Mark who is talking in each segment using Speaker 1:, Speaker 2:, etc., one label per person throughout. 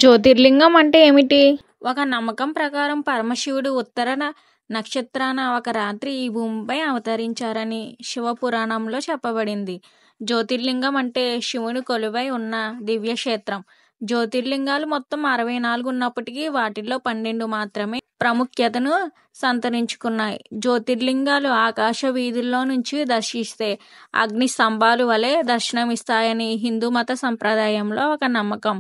Speaker 1: జ్యోతిర్లింగం అంటే ఏమిటి?
Speaker 2: ఒక నమ్మకం ప్రకారం పరమశివుడు ఉత్తర నక్షత్రాన ఒక రాత్రి ఈ భూమిపై అవతరించారని శివపురాణంలో చెప్పబడింది. జ్యోతిర్లింగం అంటే శివుని కొలువై ఉన్న దివ్యక్షేత్రం. జ్యోతిర్లింగాలు మొత్తం 64 ఉన్నప్పటికీ వాటిల్లో 12 మాత్రమే ప్రాముఖ్యతను సంతరించుకున్నాయి. జ్యోతిర్లింగాలు ఆకాశ వీధుల్లో నుంచి దర్శిస్తే అగ్ని స్తంభాలు వలె దర్శనమిస్తాయని హిందూ మత సంప్రదాయంలో ఒక నమ్మకం.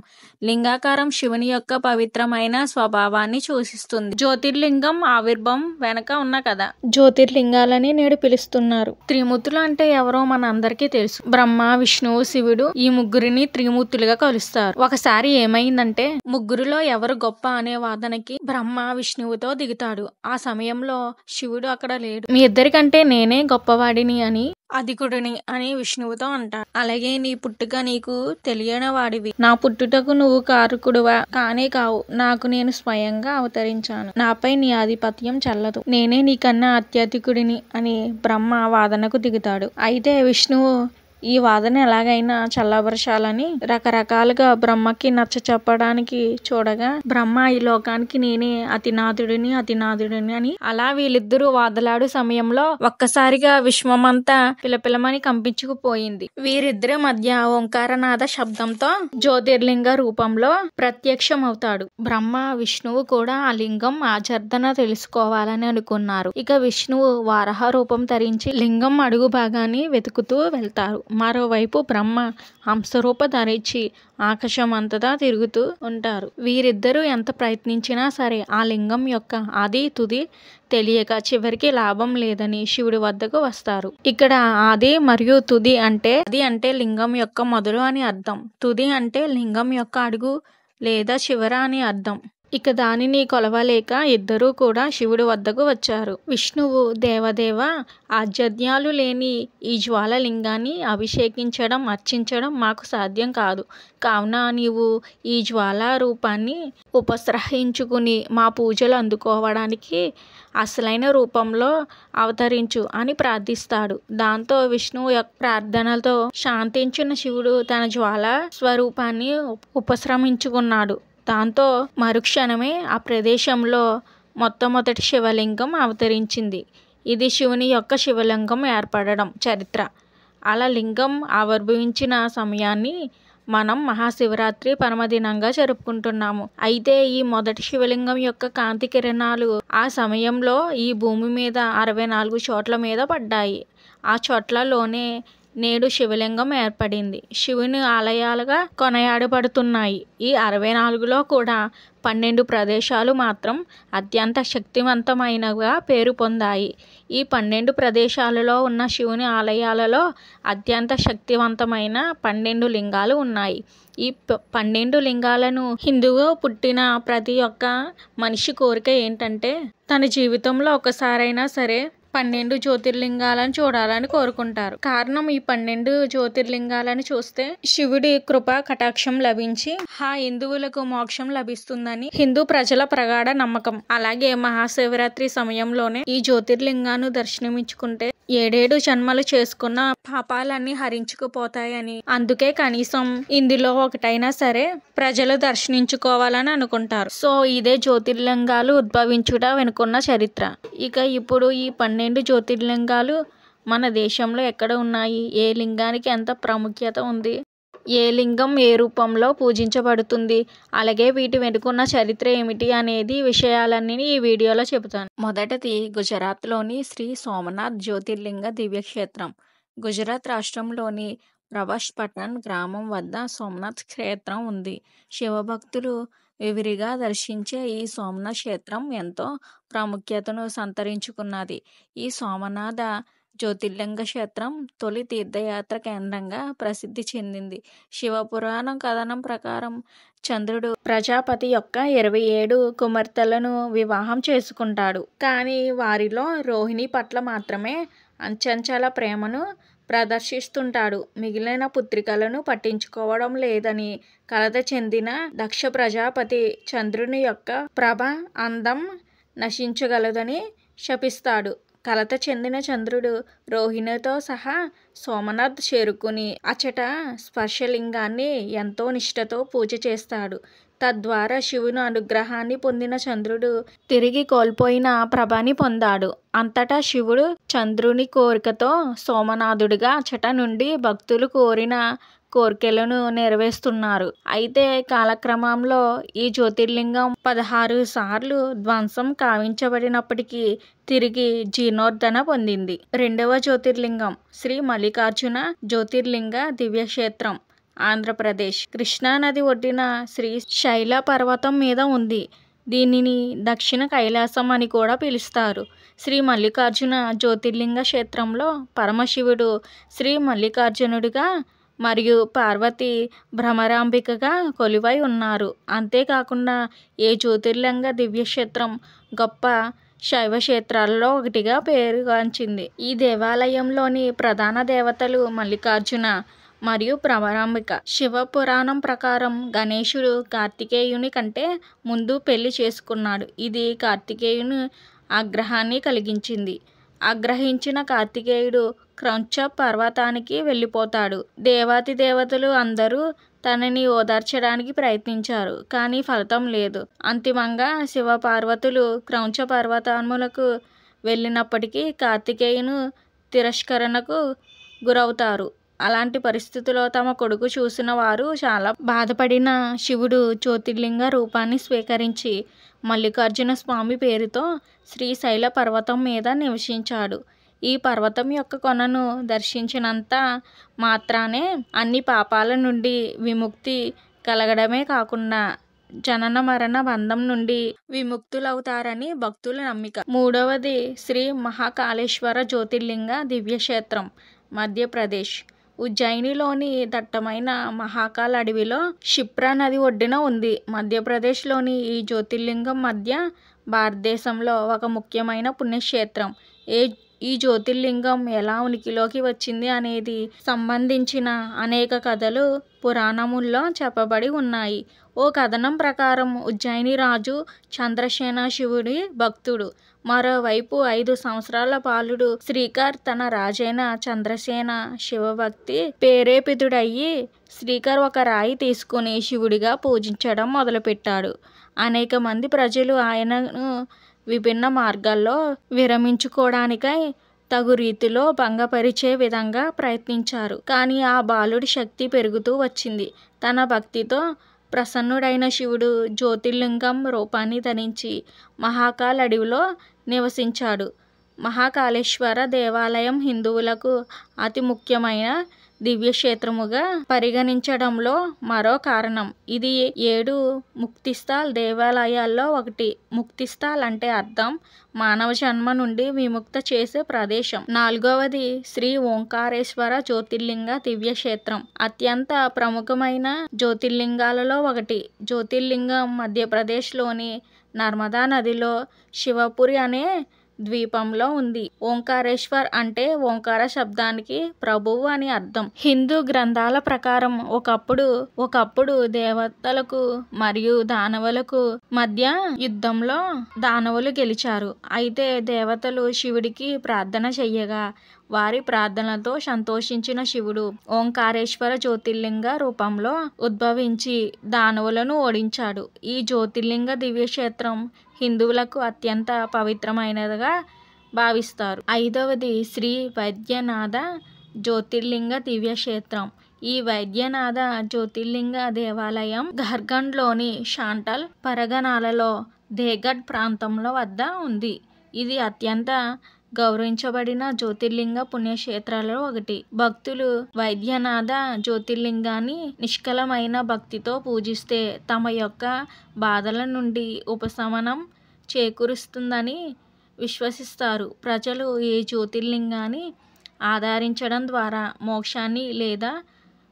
Speaker 2: లింగాకారం శివుని యొక్క పవిత్రమైన స్వభావాన్ని సూచిస్తుంది. జ్యోతిర్లింగం ఆవిర్భావం వెనక ఉన్న కథ.
Speaker 1: జ్యోతిర్లింగాలని నేడు పిలుస్తున్నారు.
Speaker 2: త్రిమూర్తులు అంటే ఎవరో మన అందరికీ తెలుసు. బ్రహ్మ, విష్ణువు, శివుడు ఈ ముగ్గురిని త్రిమూర్తులుగా కొలుస్తారు. ఒకసారి ఏమైందంటే ముగ్గురులో ఎవరు గొప్ప అనే వాదనకి బ్రహ్మ విష్ణువుతో దిగుతాడు. ఆ సమయంలో శివుడు అక్కడ లేడు.
Speaker 1: మీ ఇద్దరికంటే నేనే గొప్పవాడిని అని,
Speaker 2: అధికుడిని అని విష్ణువుతో అంటాడు. అలాగే నీ పుట్టుక నీకు తెలియని వాడివి.
Speaker 1: నా పుట్టుటకు నువ్వు కారకుడువా కానే కావు. నాకు నేను స్వయంగా అవతరించాను. నాపై నీ ఆధిపత్యం చెల్లదు. నేనే నీకన్నా అత్యధికుడిని అని బ్రహ్మ వాదనకు దిగుతాడు. అయితే విష్ణువు ఈ వాదన ఎలాగైనా చల్లబరచాలని రకరకాలుగా బ్రహ్మకి నచ్చ చెప్పడానికి చూడగా బ్రహ్మ ఈ లోకానికి నేనే అతినాథుడిని అని
Speaker 2: అలా వీళ్ళిద్దరూ వాదలాడు సమయంలో ఒక్కసారిగా విశ్వమంతా పిలపిలమని కంపించుకుపోయింది. వీరిద్దరి మధ్య ఓంకారనాద శబ్దంతో జ్యోతిర్లింగ రూపంలో ప్రత్యక్షమవుతాడు. బ్రహ్మ, విష్ణువు కూడా ఆ లింగం ఆచర్దన తెలుసుకోవాలని అనుకున్నారు. ఇక విష్ణువు వారహ రూపం ధరించి లింగం అడుగు భాగాన్ని వెతుకుతూ వెళ్తారు. మరోవైపు బ్రహ్మ హంసరూప ధరించి ఆకాశం అంతటా తిరుగుతూ ఉంటారు. వీరిద్దరూ ఎంత ప్రయత్నించినా సరే ఆ లింగం యొక్క ఆది తుది తెలియక చివరికి లాభం లేదని శివుడి వద్దకు వస్తారు. ఇక్కడ ఆది మరియు తుది అంటే ఆది అంటే లింగం యొక్క మొదలు అని అర్థం. తుది అంటే లింగం యొక్క అడుగు లేదా చివర అని అర్థం. ఇక దానిని కొలవలేక ఇద్దరూ కూడా శివుడి వద్దకు వచ్చారు. విష్ణువు దేవదేవ, ఆద్యాలు లేని ఈ జ్వాలలింగాన్ని అభిషేకించడం, అర్చించడం మాకు సాధ్యం కాదు. కావున నీవు ఈ జ్వాలా రూపాన్ని ఉపసంహరించుకుని మా పూజలు అందుకోవడానికి అసలైన రూపంలో అవతరించు అని ప్రార్థిస్తాడు. దాంతో విష్ణువు యొక్క ప్రార్థనలతో శాంతించిన శివుడు తన జ్వాలా స్వరూపాన్ని ఉపసంహరించుకున్నాడు. దాంతో మరుక్షణమే ఆ ప్రదేశంలో మొట్టమొదటి శివలింగం అవతరించింది. ఇది శివుని యొక్క శివలింగం ఏర్పడడం చరిత్ర. అలా లింగం ఆవిర్భవించిన సమయాన్ని మనం మహాశివరాత్రి పరమదినంగా జరుపుకుంటున్నాము. అయితే ఈ మొదటి శివలింగం యొక్క కాంతి కిరణాలు ఆ సమయంలో ఈ భూమి మీద 64 చోట్ల మీద పడ్డాయి. ఆ చోట్లలోనే నేడు శివలింగం ఏర్పడింది. శివుని ఆలయాలుగా కొనియాడబడుతున్నాయి. ఈ 64లో కూడా 12 ప్రదేశాలు మాత్రం అత్యంత శక్తివంతమైనవిగా పేరు పొందాయి. ఈ 12 ప్రదేశాలలో ఉన్న శివుని ఆలయాలలో అత్యంత శక్తివంతమైన 12 లింగాలు ఉన్నాయి. ఈ 12 లింగాలను హిందువుగా పుట్టిన ప్రతి ఒక్క మనిషి కోరిక ఏంటంటే తన జీవితంలో ఒకసారైనా సరే 12 జ్యోతిర్లింగాలను చూడాలని కోరుకుంటారు. కారణం ఈ 12 జ్యోతిర్లింగాలను చూస్తే శివుడి కృప కటాక్షం లభించి ఆ హిందువులకు మోక్షం లభిస్తుందని హిందూ ప్రజల ప్రగాఢ నమ్మకం. అలాగే మహాశివరాత్రి సమయంలోనే ఈ జ్యోతిర్లింగాన్ని దర్శనమిచ్చుకుంటే 7 జన్మలు చేసుకున్న పాపాలన్నీ హరించుకుపోతాయని, అందుకే కనీసం ఇందులో ఒకటైనా సరే ప్రజలు దర్శించుకోవాలని అనుకుంటారు. సో ఇదే జ్యోతిర్లింగాలు ఉద్భవించుట వెనుకున్న చరిత్ర. ఇక ఇప్పుడు ఈ 12 జ్యోతిర్లింగాలు మన దేశంలో ఎక్కడ ఉన్నాయి, ఏ లింగానికి ఎంత ప్రాముఖ్యత ఉంది, ఏ లింగం ఏ రూపంలో పూజించబడుతుంది, అలాగే వీటి వెనుకున్న చరిత్ర ఏమిటి అనేది విషయాలన్నీ ఈ వీడియోలో చెబుతాను. మొదటిది గుజరాత్లోని శ్రీ సోమనాథ్ జ్యోతిర్లింగ దివ్యక్షేత్రం. గుజరాత్ రాష్ట్రంలోని ప్రభాస్ పట్టణ్ గ్రామం వద్ద సోమనాథ్ క్షేత్రం ఉంది. శివభక్తులు విరివిగా దర్శించే ఈ సోమనాథ్ క్షేత్రం ఎంతో ప్రాముఖ్యతను సంతరించుకున్నది. ఈ సోమనాథ జ్యోతిర్లింగ క్షేత్రం తొలి తీర్థయాత్ర కేంద్రంగా ప్రసిద్ధి చెందింది. శివపురాణం కథనం ప్రకారం చంద్రుడు ప్రజాపతి యొక్క 27 కుమార్తెలను వివాహం చేసుకుంటాడు. కానీ వారిలో రోహిణి పట్ల మాత్రమే అచంచల ప్రేమను ప్రదర్శిస్తుంటాడు. మిగిలిన పుత్రికలను పట్టించుకోవడం లేదని కలత చెందిన దక్ష ప్రజాపతి చంద్రుని యొక్క ప్రభ అందం నశించగలదని శపిస్తాడు. కలత చెందిన చంద్రుడు రోహిణితో సహా సోమనాథ్ చేరుకుని అచట స్పర్శలింగాన్ని ఎంతో నిష్ఠతో పూజ చేస్తాడు.
Speaker 1: తద్వారా శివుని అనుగ్రహాన్ని పొందిన చంద్రుడు తిరిగి కోల్పోయిన ప్రభని పొందాడు. అంతటా శివుడు చంద్రుని కోరికతో సోమనాథుడిగా అచట నుండి భక్తులు కోరిన కోర్కెలను నెరవేరుస్తున్నారు. అయితే కాలక్రమంలో ఈ జ్యోతిర్లింగం 16 సార్లు ధ్వంసం కావించబడినప్పటికీ తిరిగి జీర్ణోద్ధరణ పొందింది. రెండవ జ్యోతిర్లింగం శ్రీ మల్లికార్జున జ్యోతిర్లింగ దివ్యక్షేత్రం, ఆంధ్రప్రదేశ్. కృష్ణానది ఒడ్డిన శ్రీ శైల పర్వతం మీద ఉంది. దీనిని దక్షిణ కైలాసం అని కూడా పిలుస్తారు. శ్రీ మల్లికార్జున జ్యోతిర్లింగ క్షేత్రంలో పరమశివుడు శ్రీ మల్లికార్జునుడిగా మరియు పార్వతి భ్రమరాంబికగా కొలువై ఉన్నారు. అంతేకాకుండా ఏ జ్యోతిర్లింగ దివ్యక్షేత్రం గొప్ప శైవ క్షేత్రాలలో ఒకటిగా పేరుగాంచింది. ఈ దేవాలయంలోని ప్రధాన దేవతలు మల్లికార్జున మరియు భ్రమరాంబిక. శివ పురాణం ప్రకారం గణేశుడు కార్తికేయుని కంటే ముందు పెళ్లి చేసుకున్నాడు. ఇది కార్తికేయుని ఆగ్రహాన్ని కలిగించింది. ఆగ్రహించిన కార్తికేయుడు క్రౌంచ పర్వతానికి వెళ్ళిపోతాడు. దేవాతి దేవతలు అందరూ తనని ఓదార్చడానికి ప్రయత్నించారు, కానీ ఫలితం లేదు. అంతిమంగా శివ పార్వతులు క్రౌంచ పర్వతములకు వెళ్ళినప్పటికీ కార్తికేయును తిరస్కరణకు గురవుతారు. అలాంటి పరిస్థితిలో తమ కొడుకు చూసిన వారు చాలా బాధపడిన శివుడు జ్యోతిర్లింగ రూపాన్ని స్వీకరించి మల్లికార్జున స్వామి పేరుతో శ్రీశైల పర్వతం మీద నివసించాడు. ఈ పర్వతం యొక్క కొనను దర్శించినంత మాత్రానే అన్ని పాపాల నుండి విముక్తి కలగడమే కాకుండా జనన మరణ బంధం నుండి విముక్తులవుతారని భక్తుల నమ్మిక. మూడవది శ్రీ మహాకాళేశ్వర జ్యోతిర్లింగ దివ్యక్షేత్రం, మధ్యప్రదేశ్. ఉజ్జయినిలోని దట్టమైన మహాకాల్ అడవిలో క్షిప్రా నది ఒడ్డున ఉంది. మధ్యప్రదేశ్లోని ఈ జ్యోతిర్లింగం మధ్య భారతదేశంలో ఒక ముఖ్యమైన పుణ్యక్షేత్రం. ఈ జ్యోతిర్లింగం ఎలా ఉనికిలోకి వచ్చింది అనేది సంబంధించిన అనేక కథలు పురాణముల్లో చెప్పబడి ఉన్నాయి. ఓ కథనం ప్రకారం ఉజ్జయిని రాజు చంద్రసేన శివుడి భక్తుడు. మరోవైపు 5 సంవత్సరాల బాలుడు శ్రీకర్ తన రాజైన చంద్రసేన శివభక్తి ప్రేరేపితుడయ్యి శ్రీకర్ ఒక రాయి తీసుకుని శివుడిగా పూజించడం మొదలుపెట్టాడు. అనేక మంది ప్రజలు ఆయనను విభిన్న మార్గాల్లో విరమించుకోవడానికై తగు రీతిలో భంగపరిచే విధంగా ప్రయత్నించారు. కానీ ఆ బాలుడి శక్తి పెరుగుతూ వచ్చింది. తన భక్తితో ప్రసన్నుడైన శివుడు జ్యోతిర్లింగం రూపాన్ని ధరించి మహాకాల్ అడవిలో నివసించాడు. మహాకాళేశ్వర దేవాలయం హిందువులకు అతి ముఖ్యమైన దివ్యక్షేత్రముగా పరిగణించడంలో మరో కారణం. ఇది 7 ముక్తిస్థాల్ దేవాలయాల్లో ఒకటి. ముక్తిస్థాల్ అంటే అర్థం మానవ జన్మ నుండి విముక్త చేసే ప్రదేశం. 4వది శ్రీ ఓంకారేశ్వర జ్యోతిర్లింగ దివ్యక్షేత్రం, అత్యంత ప్రముఖమైన జ్యోతిర్లింగాలలో ఒకటి. జ్యోతిర్లింగం మధ్యప్రదేశ్లోని నర్మదా నదిలో శివపురి అనే ద్వీపంలో ఉంది. ఓంకారేశ్వర్ అంటే ఓంకార శబ్దానికి ప్రభువు అని అర్థం. హిందూ గ్రంథాల ప్రకారం ఒకప్పుడు దేవతలకు మరియు దానవులకు మధ్య యుద్ధంలో దానవులు గెలిచారు. అయితే దేవతలు శివుడికి ప్రార్థన చెయ్యగా వారి ప్రార్థనలతో సంతోషించిన శివుడు ఓంకారేశ్వర జ్యోతిర్లింగ రూపంలో ఉద్భవించి దానవులను ఓడించాడు. ఈ జ్యోతిర్లింగ దివ్యక్షేత్రం హిందువులకు అత్యంత పవిత్రమైనదిగా భావిస్తారు. 5వది శ్రీ వైద్యనాథ జ్యోతిర్లింగ దివ్యక్షేత్రం. ఈ వైద్యనాథ జ్యోతిర్లింగ దేవాలయం ఝార్ఖండ్లోని శాంటల్ పరగనాలలో దేగఢ్ ప్రాంతంలో వద్ద ఉంది. ఇది అత్యంత గౌరవించబడిన జ్యోతిర్లింగ పుణ్యక్షేత్రాలలో ఒకటి. భక్తులు వైద్యనాథ జ్యోతిర్లింగాన్ని నిష్కలమైన భక్తితో పూజిస్తే తమ యొక్క బాధల నుండి ఉపశమనం చేకూరుస్తుందని విశ్వసిస్తారు. ప్రజలు ఈ జ్యోతిర్లింగాన్ని ఆరాధించడం ద్వారా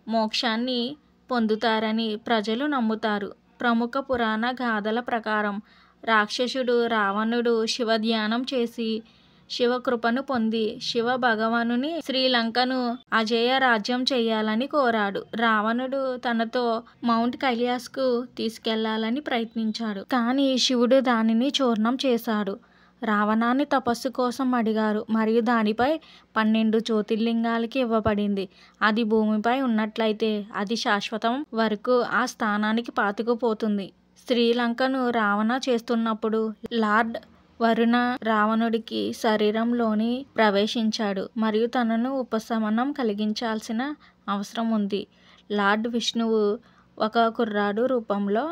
Speaker 1: మోక్షాన్ని పొందుతారని ప్రజలు నమ్ముతారు. ప్రముఖ పురాణ గాథల ప్రకారం రాక్షసుడు రావణుడు శివధ్యానం చేసి శివకృపను పొంది శివ భగవానుని శ్రీలంకను అజేయ రాజ్యం చేయాలని కోరాడు. రావణుడు తనతో మౌంట్ కైలాస్కు తీసుకెళ్లాలని ప్రయత్నించాడు, కానీ శివుడు దానిని చూర్ణం చేశాడు. రావణాన్ని తపస్సు కోసం అడిగారు మరియు దానిపై 12 జ్యోతిర్లింగాలకి ఇవ్వబడింది. అది భూమిపై ఉన్నట్లయితే అది శాశ్వతం వరకు ఆ స్థానానికి పాతుకుపోతుంది. శ్రీలంకను రావణ చేస్తున్నప్పుడు లార్డ్ వరుణ రావణుడికి శరీరంలోని ప్రవేశించాడు మరియు తనను ఉపశమనం కలిగించాల్సిన అవసరం ఉంది. లార్డ్ విష్ణువు ఒక కుర్రాడు రూపంలో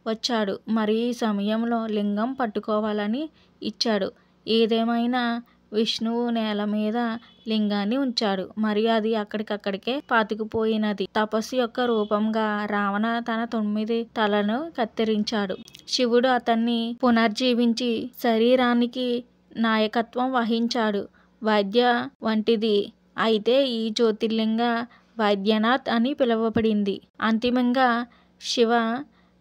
Speaker 1: వచ్చాడు మరియు ఈ సమయంలో లింగం పట్టుకోవాలని ఇచ్చాడు. ఏదేమైనా విష్ణువు నేల మీద లింగాన్ని ఉంచాడు మరియు అది అక్కడికక్కడికే పాతుకుపోయినది. తపస్సు యొక్క రూపంగా రావణ తన 9 తలను కత్తిరించాడు. శివుడు అతన్ని పునర్జీవించి శరీరానికి నాయకత్వం వహించాడు. వైద్య వంటిది అయితే ఈ జ్యోతిర్లింగ వైద్యనాథ్ అని పిలువబడింది. అంతిమంగా శివ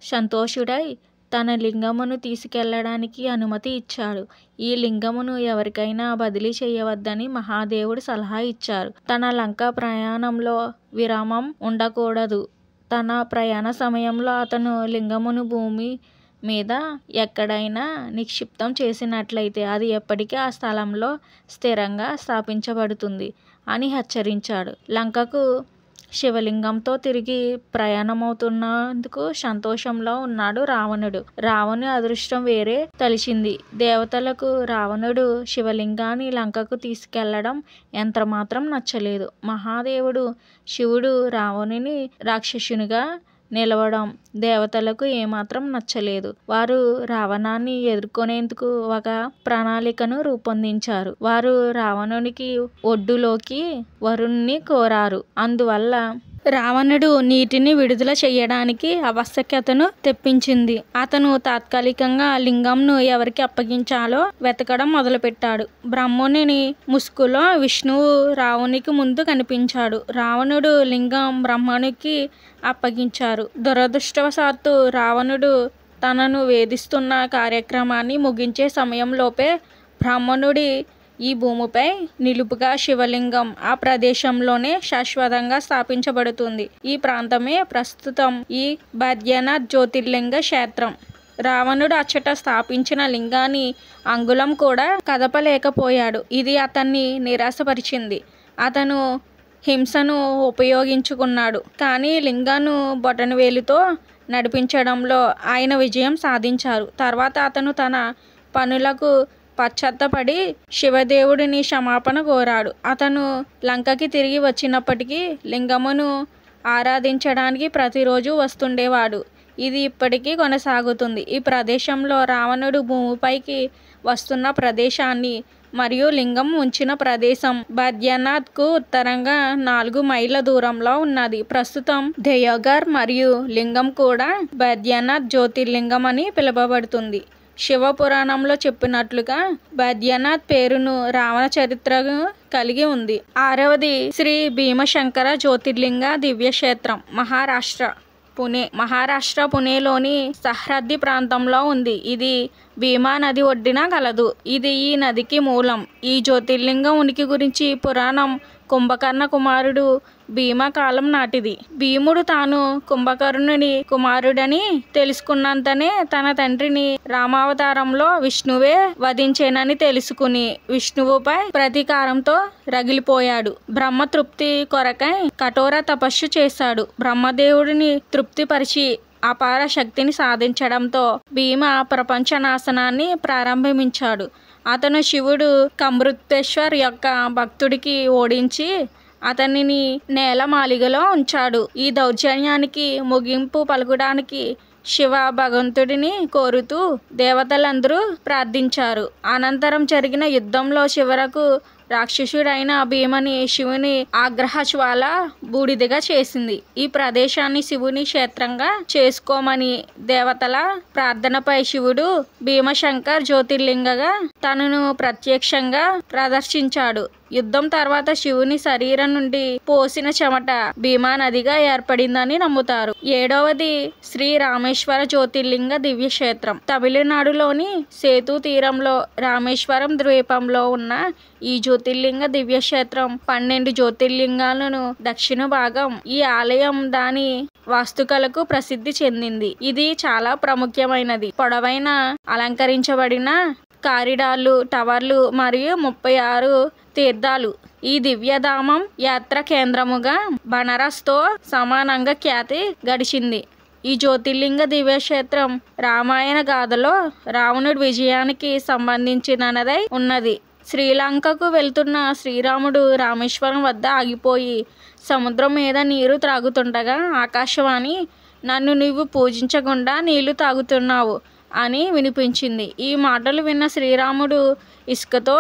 Speaker 1: సంతోషుడై తన లింగమును తీసుకెళ్లడానికి అనుమతి ఇచ్చాడు. ఈ లింగమును ఎవరికైనా బదిలీ చేయవద్దని మహాదేవుడు సలహా ఇచ్చారు. తన లంక ప్రయాణంలో విరామం ఉండకూడదు. తన ప్రయాణ సమయంలో అతను లింగమును భూమి మీద ఎక్కడైనా నిక్షిప్తం చేసినట్లయితే అది ఎప్పటికీ ఆ స్థలంలో స్థిరంగా స్థాపించబడుతుంది అని హెచ్చరించాడు. లంకకు శివలింగంతో తిరిగి ప్రయాణమవుతున్నందుకు సంతోషంలో ఉన్నాడు రావణుడు. రావణుని అదృష్టం వేరే తలిచింది. దేవతలకు రావణుడు శివలింగాన్ని లంకకు తీసుకెళ్లడం ఎంతమాత్రం నచ్చలేదు. మహాదేవుడు శివుడు రావణుని రాక్షసునిగా నిలవడం దేవతలకు ఏమాత్రం నచ్చలేదు. వారు రావణాన్ని ఎదుర్కొనేందుకు ఒక ప్రణాళికను రూపొందించారు. వారు రావణునికి ఒడ్డులోకి వరుణ్ణి కోరారు. అందువల్ల రావణుడు నీటిని విడుదల చేయడానికి ఆవశ్యకతను తెప్పించింది. అతను తాత్కాలికంగా లింగంను ఎవరికి అప్పగించాలో వెతకడం మొదలుపెట్టాడు. బ్రహ్మణుని ముసుగులో విష్ణువు రావణునికి ముందు కనిపించాడు. రావణుడు లింగం బ్రహ్మణునికి అప్పగించారు. దురదృష్టవశాత్తు రావణుడు తనను వేధిస్తున్న కార్యక్రమాన్ని ముగించే సమయంలోపే బ్రాహ్మణుడి ఈ భూమిపై నిలుపుగా శివలింగం ఆ ప్రదేశంలోనే శాశ్వతంగా స్థాపించబడుతుంది. ఈ ప్రాంతమే ప్రస్తుతం ఈ బద్రీనాథ్ జ్యోతిర్లింగ క్షేత్రం. రావణుడు అచ్చట స్థాపించిన లింగాన్ని అంగుళం కూడా కదపలేకపోయాడు. ఇది అతన్ని నిరాశపరిచింది. అతను హింసను ఉపయోగించుకున్నాడు, కానీ లింగాను బొటనవేలుతో నడిపించడంలో ఆయన విజయం సాధించారు. తర్వాత అతను తన పనులకు పశ్చాత్తపడి శివదేవుడిని క్షమాపణ కోరాడు. అతను లంకకి తిరిగి వచ్చినప్పటికీ లింగమును ఆరాధించడానికి ప్రతిరోజు వస్తుండేవాడు. ఇది ఇప్పటికీ కొనసాగుతుంది. ఈ ప్రదేశంలో రావణుడు భూమిపైకి వస్తున్న ప్రదేశాన్ని మరియు లింగం ఉంచిన ప్రదేశం బద్రీనాథ్కు ఉత్తరంగా 4 మైళ్ళ దూరంలో ఉన్నది. ప్రస్తుతం దేయోఘర్ మరియు లింగం కూడా బద్రీనాథ్ జ్యోతిర్లింగం అని పిలువబడుతుంది. శివపురాణంలో చెప్పినట్లుగా బద్రీనాథ్ పేరును రావణ చరిత్రను కలిగి ఉంది. 6వది శ్రీ భీమశంకర జ్యోతిర్లింగ దివ్యక్షేత్రం, మహారాష్ట్ర, పుణే. మహారాష్ట్ర పుణేలోని సహ్రద్ది ప్రాంతంలో ఉంది. ఇది భీమా నది ఒడ్డున కలదు. ఇది ఈ నదికి మూలం. ఈ జ్యోతిర్లింగం ఉనికి గురించి పురాణం కుంభకర్ణ కుమారుడు భీమ కాలం నాటిది. భీముడు తాను కుంభకర్ణుని కుమారుడని తెలుసుకున్నంతనే తన తండ్రిని రామావతారంలో విష్ణువే వధించేనని తెలుసుకుని విష్ణువుపై ప్రతీకారంతో రగిలిపోయాడు. బ్రహ్మ తృప్తి కొరకై కఠోర తపస్సు చేశాడు. బ్రహ్మదేవుడిని తృప్తిపరిచి అపార శక్తిని సాధించడంతో భీమ ప్రపంచ నాశనాన్ని ప్రారంభించాడు. అతను శివుడు కమృతేశ్వర్ యొక్క భక్తుడికి ఓడించి అతనిని నేలమాలిగలో ఉంచాడు. ఈ దౌర్జన్యానికి ముగింపు పలకడానికి శివ భగవంతుడిని కోరుతూ దేవతలందరూ ప్రార్థించారు. అనంతరం జరిగిన యుద్ధంలో చివరకు రాక్షసుడైన భీమని శివుని ఆగ్రహజ్వాల బూడిదగా చేసింది. ఈ ప్రదేశాన్ని శివుని క్షేత్రంగా చేసుకోమని దేవతల ప్రార్థనపై శివుడు భీమశంకర్ జ్యోతిర్లింగగా తనను ప్రత్యక్షంగా ప్రదర్శించాడు. యుద్ధం తర్వాత శివుని శరీరం నుండి పోసిన చెమట భీమా నదిగా ఏర్పడిందని నమ్ముతారు. 7వది శ్రీ రామేశ్వర జ్యోతిర్లింగ దివ్యక్షేత్రం, తమిళనాడులోని సేతు తీరంలో రామేశ్వరం ద్వీపంలో ఉన్న ఈ జ్యోతిర్లింగ దివ్యక్షేత్రం 12 జ్యోతిర్లింగాలను దక్షిణ భాగం. ఈ ఆలయం దాని వాస్తుకలకు ప్రసిద్ధి చెందింది. ఇది చాలా ప్రాముఖ్యమైనది. పొడవైన అలంకరించబడిన కారిడార్లు, టవర్లు మరియు 36 తీర్థాలు ఈ దివ్యధామం యాత్ర కేంద్రముగా బనారస్తో సమానంగా ఖ్యాతి గడిచింది. ఈ జ్యోతిర్లింగ దివ్యక్షేత్రం రామాయణ గాథలో రావణుడి విజయానికి సంబంధించినదై ఉన్నది. శ్రీలంకకు వెళ్తున్న శ్రీరాముడు రామేశ్వరం వద్ద ఆగిపోయి సముద్రం మీద నీరు త్రాగుతుండగా ఆకాశవాణి, నన్ను నీవు పూజించకుండా నీళ్లు తాగుతున్నావు అని వినిపించింది. ఈ మాటలు విన్న శ్రీరాముడు ఇసుకతో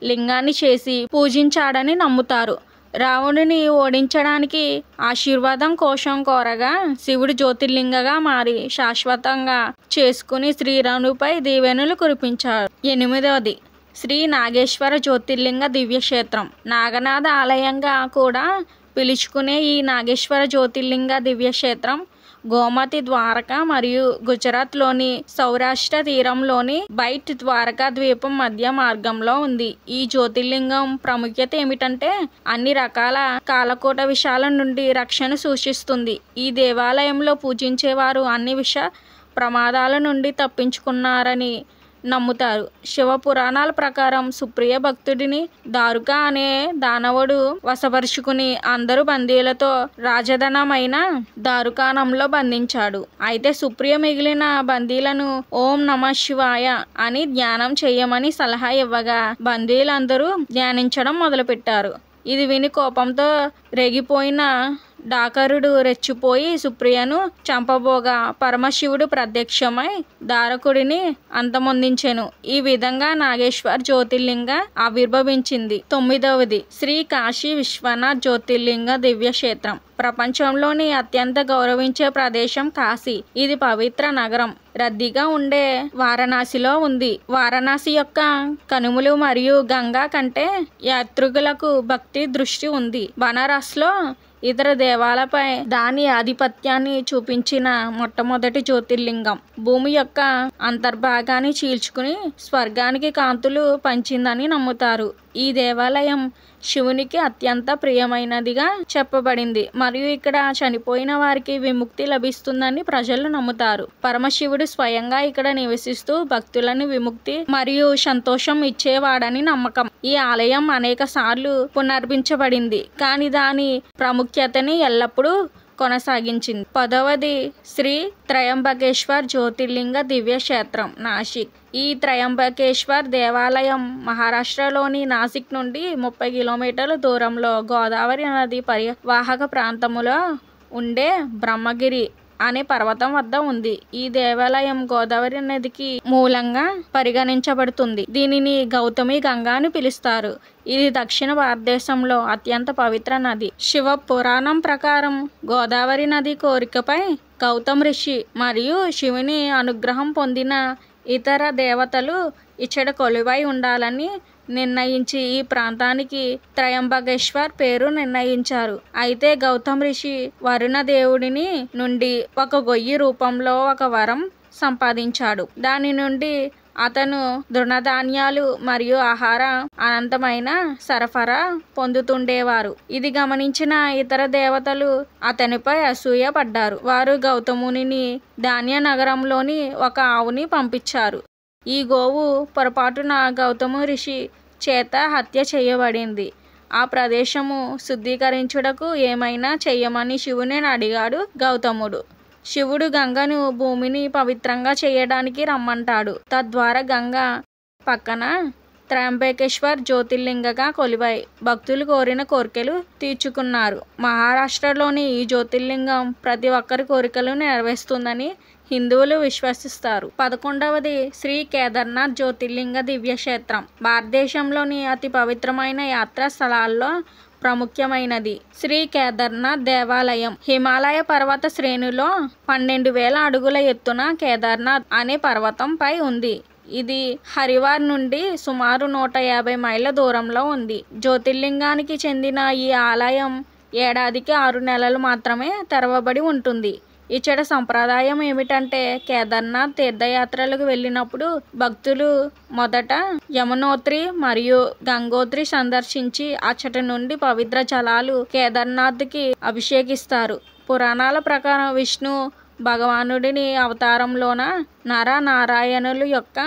Speaker 1: లింగాన్ని చేసి పూజించాడని నమ్ముతారు. రావణుని ఓడించడానికి ఆశీర్వాదం కోసం కోరగా శివుడు జ్యోతిర్లింగగా మారి శాశ్వతంగా చేసుకుని శ్రీరాముడిపై దీవెనలు కురిపించాడు. 8వది శ్రీ నాగేశ్వర జ్యోతిర్లింగ దివ్యక్షేత్రం. నాగనాథ ఆలయంగా కూడా పిలుచుకునే ఈ నాగేశ్వర జ్యోతిర్లింగ దివ్యక్షేత్రం గోమతి ద్వారకా మరియు గుజరాత్లోని సౌరాష్ట్ర తీరంలోని బైట్ ద్వారకా ద్వీపం మధ్య మార్గంలో ఉంది. ఈ జ్యోతిర్లింగం ప్రాముఖ్యత ఏమిటంటే అన్ని రకాల కాలకోట విషాల నుండి రక్షణ సూచిస్తుంది. ఈ దేవాలయంలో పూజించేవారు అన్ని విష ప్రమాదాల నుండి తప్పించుకున్నారని నమ్ముతారు. శివ పురాణాల ప్రకారం సుప్రియ భక్తుడిని దారుక అనే దానవుడు వశపరుచుకుని అందరు బందీలతో రాజధానమైన దారుకానంలో బంధించాడు. అయితే సుప్రియ మిగిలిన బందీలను ఓం నమ శివాయ అని ధ్యానం చేయమని సలహా ఇవ్వగా బందీలందరూ ధ్యానించడం మొదలుపెట్టారు. ఇది విని కోపంతో రేగిపోయిన డాకరుడు రెచ్చిపోయి సుప్రియను చంపబోగా పరమశివుడు ప్రత్యక్షమై దారకుడిని అంతమొందించెను. ఈ విధంగా నాగేశ్వర్ జ్యోతిర్లింగ ఆవిర్భవించింది. 9వది శ్రీ కాశీ విశ్వనాథ్ జ్యోతిర్లింగ దివ్యక్షేత్రం. ప్రపంచంలోని అత్యంత గౌరవించే ప్రదేశం కాశీ. ఇది పవిత్ర నగరం రద్దీగా ఉండే వారణాసిలో ఉంది. వారణాసి యొక్క కనుమలు మరియు గంగా కంటే యాత్రికులకు భక్తి దృష్టి ఉంది. బనారస్లో ఇతర దేవాలపై దాని ఆధిపత్యాన్ని చూపించిన మొట్టమొదటి జ్యోతిర్లింగం. భూమి యొక్క అంతర్భాగాన్ని చీల్చుకుని స్వర్గానికి కాంతులు పంచిందని నమ్ముతారు. ఈ దేవాలయం శివునికి అత్యంత ప్రియమైనదిగా చెప్పబడింది మరియు ఇక్కడ చనిపోయిన వారికి విముక్తి లభిస్తుందని ప్రజలు నమ్ముతారు. పరమశివుడు స్వయంగా ఇక్కడ నివసిస్తూ భక్తులను విముక్తి మరియు సంతోషం ఇచ్చేవాడని నమ్మకం. ఈ ఆలయం అనేక సార్లు పునర్మించబడింది కానీ దాని ప్రాముఖ్యతని ఎల్లప్పుడూ కొనసాగించింది. 10వది శ్రీ త్రయంబకేశ్వర్ జ్యోతిర్లింగ దివ్యక్షేత్రం నాసిక్. ఈ త్రయంబకేశ్వర్ దేవాలయం మహారాష్ట్రలోని నాసిక్ నుండి 30 కిలోమీటర్ల దూరంలో గోదావరి నది పరివాహక ప్రాంతంలో ఉండే బ్రహ్మగిరి అనే పర్వతం వద్ద ఉంది. ఈ దేవాలయం గోదావరి నదికి మూలంగా పరిగణించబడుతుంది. దీనిని గౌతమి గంగా అని పిలుస్తారు. ఇది దక్షిణ భారతదేశంలో అత్యంత పవిత్ర నది. శివ పురాణం ప్రకారం గోదావరి నది కోరికపై గౌతమ్ ఋషి మరియు శివుని అనుగ్రహం పొందిన ఇతర దేవతలు ఇచ్చట కొలువై ఉండాలని నిర్ణయించి ఈ ప్రాంతానికి త్రయంబకేశ్వర్ పేరు నిర్ణయించారు. అయితే గౌతమ్ ఋషి వరుణ దేవుడిని నుండి ఒక గొయ్యి రూపంలో ఒక వరం సంపాదించాడు. దాని నుండి అతను తృణధాన్యాలు మరియు ఆహార అనంతమైన సరఫరా పొందుతుండేవారు. ఇది గమనించిన ఇతర దేవతలు అతనిపై అసూయ పడ్డారు. వారు గౌతమునిని ధాన్య నగరంలోని ఒక ఆవుని పంపించారు. ఈ గోవు పొరపాటున గౌతమ ఋషి చేత హత్య చేయబడింది. ఆ ప్రదేశము శుద్ధీకరించుటకు ఏమైనా చెయ్యమని శివుని అడిగాడు గౌతముడు. శివుడు గంగను భూమిని పవిత్రంగా చేయడానికి రమ్మంటాడు. తద్వారా గంగ పక్కన త్రయంబకేశ్వర్ జ్యోతిర్లింగగా కొలువై భక్తులు కోరిన కోరికలు తీర్చుకున్నారు. మహారాష్ట్రలోని ఈ జ్యోతిర్లింగం ప్రతి ఒక్కరి కోరికలు నెరవేరుస్తుందని హిందువులు విశ్వసిస్తారు. 11వది శ్రీ కేదార్నాథ్ జ్యోతిర్లింగ దివ్యక్షేత్రం. భారతదేశంలోని అతి పవిత్రమైన యాత్రా స్థలాల్లో ప్రాముఖ్యమైనది శ్రీ కేదార్నాథ్ దేవాలయం. హిమాలయ పర్వత శ్రేణిలో 12,000 అడుగుల ఎత్తున కేదార్నాథ్ అనే పర్వతంపై ఉంది. ఇది హరివార్ నుండి సుమారు 150 మైళ్ళ దూరంలో ఉంది. జ్యోతిర్లింగానికి చెందిన ఈ ఆలయం ఏడాదికి 6 నెలలు మాత్రమే తెరవబడి ఉంటుంది. ఇచ్చట సంప్రదాయం ఏమిటంటే కేదార్నాథ్ తీర్థయాత్రలకు వెళ్ళినప్పుడు భక్తులు మొదట యమునోత్రి మరియు గంగోత్రి సందర్శించి అచ్చటి నుండి పవిత్ర జలాలు కేదార్నాథ్కి అభిషేకిస్తారు. పురాణాల ప్రకారం విష్ణు భగవానుడిని అవతారంలోన నర నారాయణుల యొక్క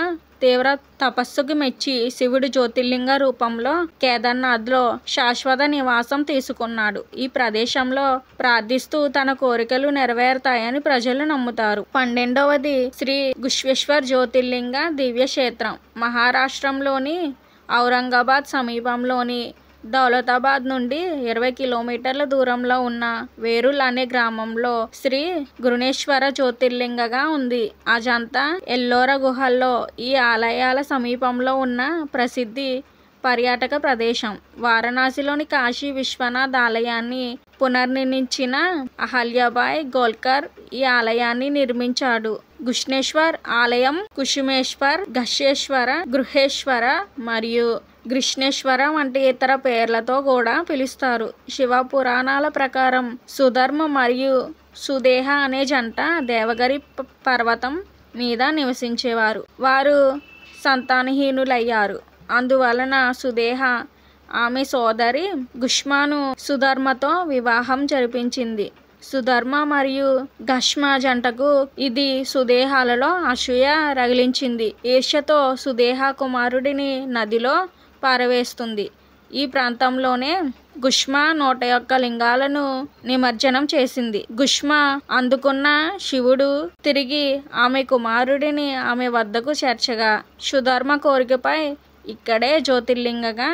Speaker 1: తీవ్ర తపస్సుకు మెచ్చి శివుడు జ్యోతిర్లింగ రూపంలో కేదార్నాథ్లో శాశ్వత నివాసం తీసుకున్నాడు. ఈ ప్రదేశంలో ప్రార్థిస్తూ తన కోరికలు నెరవేరుతాయని ప్రజలు నమ్ముతారు. 12వది శ్రీ గుష్వేశ్వర్ జ్యోతిర్లింగ దివ్య క్షేత్రం. మహారాష్ట్రంలోని ఔరంగాబాద్ సమీపంలోని దౌలతాబాద్ నుండి 20 కిలోమీటర్ల దూరంలో ఉన్న వేరుల్ అనే గ్రామంలో శ్రీ గురునేశ్వర జ్యోతిర్లింగగా ఉంది. అజంతా ఎల్లోరా గుహల్లో ఈ ఆలయాల సమీపంలో ఉన్న ప్రసిద్ధి పర్యాటక ప్రదేశం. వారణాసిలోని కాశీ విశ్వనాథ్ ఆలయాన్ని పునర్నిర్మించిన అహల్యాబాయ్ గోల్కర్ ఈ ఆలయాన్ని నిర్మించాడు. గుష్ణేశ్వర్ ఆలయం కుసుమేశ్వర్, గశేశ్వర, గృహేశ్వర మరియు కృష్ణేశ్వర వంటి ఇతర పేర్లతో కూడా పిలుస్తారు. శివ పురాణాల ప్రకారం సుధర్మ మరియు సుదేహ అనే జంట దేవగిరి పర్వతం మీద నివసించేవారు. వారు సంతానహీనులయ్యారు. అందువలన సుదేహ ఆమె సోదరి గుష్మాను సుధర్మతో వివాహం జరిపించింది. సుధర్మ మరియు గష్మ జంటకు ఇది సుదేహాలలో అసూయ రగిలించింది. ఈర్ష్యతో సుదేహ కుమారుడిని నదిలో పారవేస్తుంది. ఈ ప్రాంతంలోనే గుష్మ 101 లింగాలను నిమజ్జనం చేసింది. గుష్మ అందుకున్న శివుడు తిరిగి ఆమె కుమారుడిని ఆమె వద్దకు చేర్చగా సుధర్మ కోరికపై ఇక్కడే జ్యోతిర్లింగగా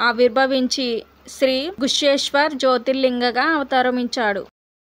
Speaker 1: ఆవిర్భవించి శ్రీ గుష్వేశ్వర్ జ్యోతిర్లింగగా అవతరించాడు.